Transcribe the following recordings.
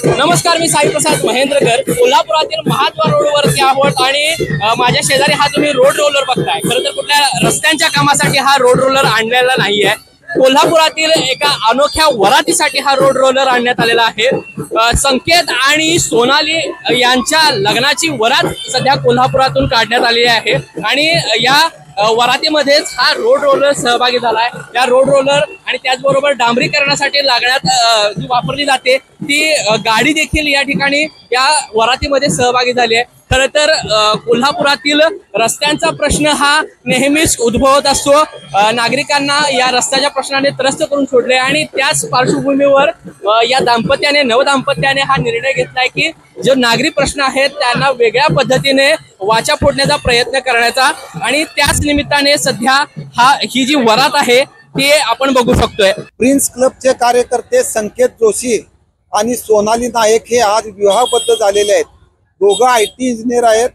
नमस्कार, मी साई प्रसाद महेंद्रकर कोल्हापुरातील महाद्वार रोडवरती आहोत आणि माझ्या शेजारी हा तुम्ही रोड रोलर बघताय। खरं तर कुठल्या रस्त्यांच्या कामासाठी हा रोड रोलर आणलेला नाहीये। कोल्हापुरातील एका अनोख्या वरातीसाठी हा रोड रोलर आणण्यात आलेला आहे। संकेत आणि सोनाली यांच्या लग्नाची वरात सध्या कोल्हापुरातून काढण्यात आलेली आहे आणि या वरातीमध्येच हा रोड रोलर सहभागी झालाय। या रोड रोलर आणि त्याचबरोबर डांबरीकरणासाठी लागण्यात जी वापरली जाते ती गाडी देखील या ठिकाणी या वरातीमध्ये सहभागी झाली आहे। खरं तर कोल्हापुरातील रस्त्यांचा प्रश्न हा नेहमीच उद्भवत असतो। नागरिकांना या रस्त्याच्या प्रश्नाने त्रस्त करून सोडले आणि त्याच पार्श्वभूमीवर या नवदाम्पत्याने हा निर्णय घेतलाय की जो नागरिक प्रश्न आहेत त्यांना वेगळ्या पद्धतीने वाचा फोडण्याचा प्रयत्न करण्याचा आणि त्याच निमित्ताने सध्या ही जी वरात आहे ती आपण बघू शकतोय। प्रिन्स क्लबचे कार्यकर्ते संकेत जोशी आणि सोनाली नायक हे आज विवाहबद्ध झालेले आहेत। दोघं IT इंजिनियर आहेत।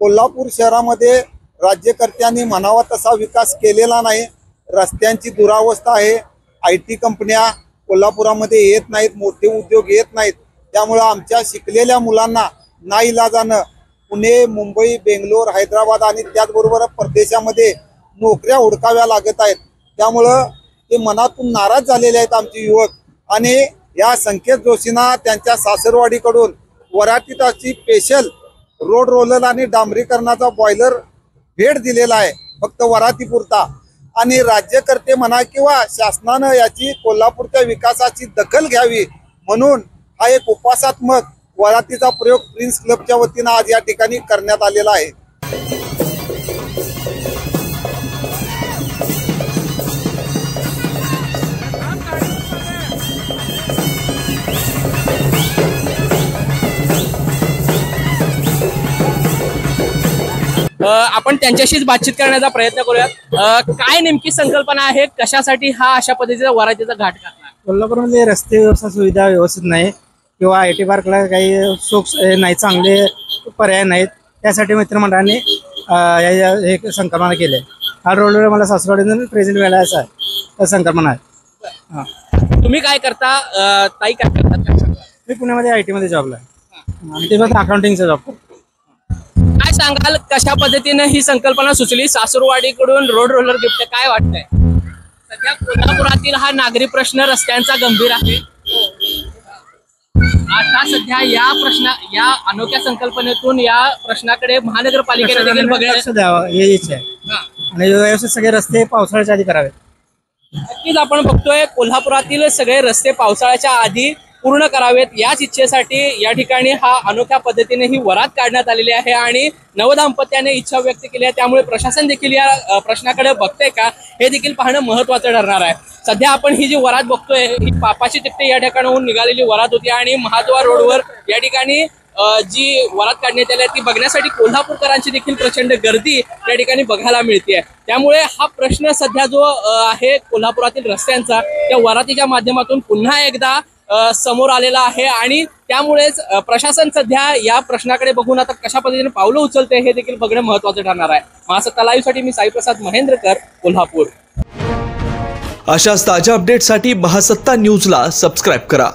कोल्हापूर शहरामध्ये राज्यकर्त्यांनी म्हणावा तसा विकास केलेला नाही। रस्त्यांची दुरावस्था आहे। IT कंपन्या कोल्हापुरामध्ये येत नाहीत, मोठे उद्योग येत नाहीत। त्यामुळे आमच्या शिकलेल्या मुलांना नाईलाजानं पुणे, मुंबई, बेंगलोर, हैदराबाद आणि त्याचबरोबर परदेशामध्ये नोकऱ्या हुडकाव्या लागत आहेत। त्यामुळं ते मनातून नाराज झालेले आहेत आमचे युवक आणि या संकेत जोशींना त्यांच्या सासरवाडीकडून वरातीची स्पेशल रोड रोलर आणि डांबरीकरणाचा बॉयलर भेट दिलेला आहे, फक्त वरातीपुरता। आणि राज्यकर्ते म्हणा किंवा शासनानं याची कोल्हापूरच्या विकासाची दखल घ्यावी म्हणून हा एक उपवासात्मक वरातीचा प्रयोग प्रिन्स क्लबच्या वतीनं आज या ठिकाणी करण्यात आलेला आहे। आपण त्यांच्याशीच बातचीत करण्याचा प्रयत्न करूया। काय नेमकी संकल्पना आहे, कशासाठी हा अशा पद्धतीचा वरातीचा घाट घातला? कोल्हापूरमध्ये रस्ते व्यवस्था सुविधा व्यवस्थित नाही किंवा IT पार्कला काही सुख नाही, चांगले पर्याय नाहीत। त्यासाठी मित्रमंडळाने एक संकल्पना केली आहे। हा रोलर मला सासरवाडीतून प्रेझेंट मिळायचा आहे, संकल्पना आहे। तुम्ही काय करता, ताई काय करतात? मी पुण्यामध्ये IT मध्ये जॉबला आहे आणि ते फक्त अकाउंटिंगचा जॉब करतो। काय सांगाल, कशा पद्धतीने ही संकल्पना सुचली? सासरवाडीकडून रोड रोलर गिफ्ट काय वाटतंय? सध्या कोल्हापुरातील हा नागरी प्रश्न रस्त्यांचा गंभीर आहे। आता सध्या या अनोख्या संकल्पनेतून या प्रश्नाकडे महानगरपालिकेने देखील लक्ष द्यावं ही इच्छा आहे आणि व्यवस्थित सगळे रस्ते पावसाळ्याच्या आधी करावेत। नक्कीच आपण बघतोय कोल्हापुरातील सगळे रस्ते पावसाळ्याच्या आधी पूर्ण करावेत याच इच्छेसाठी या ठिकाणी हा अनोख्या पद्धतीने ही वरात काढण्यात आलेली आहे आणि नवदाम्पत्याने इच्छा व्यक्त केली आहे। त्यामुळे प्रशासन देखील या प्रश्नाकडे बघतंय का हे देखील पाहणं महत्त्वाचं ठरणार आहे। सध्या आपण ही जी वरात बघतोय ही पापाची तिकटे या ठिकाणाहून निघालेली वरात होती आणि महाद्वार रोडवर या ठिकाणी जी वरात काढण्यात आली ती बघण्यासाठी कोल्हापूरकरांची देखील प्रचंड गर्दी या ठिकाणी बघायला मिळते। त्यामुळे हा प्रश्न सध्या जो आहे कोल्हापुरातील रस्त्यांचा त्या वरातीच्या माध्यमातून पुन्हा एकदा समोर आलेला आहे आणि त्यामुळेच प्रशासन सध्या या प्रश्नाकडे बघून आता कशा पद्धतीने पावलं उचलते हे देखील बघणं महत्त्वाचं ठरणार आहे। महासत्ता लाईव्ह साठी मी साई प्रसाद महेंद्रकर, कोल्हापूर। अशाच ताज्या अपडेटसाठी महासत्ता न्यूजला सबस्क्राईब करा।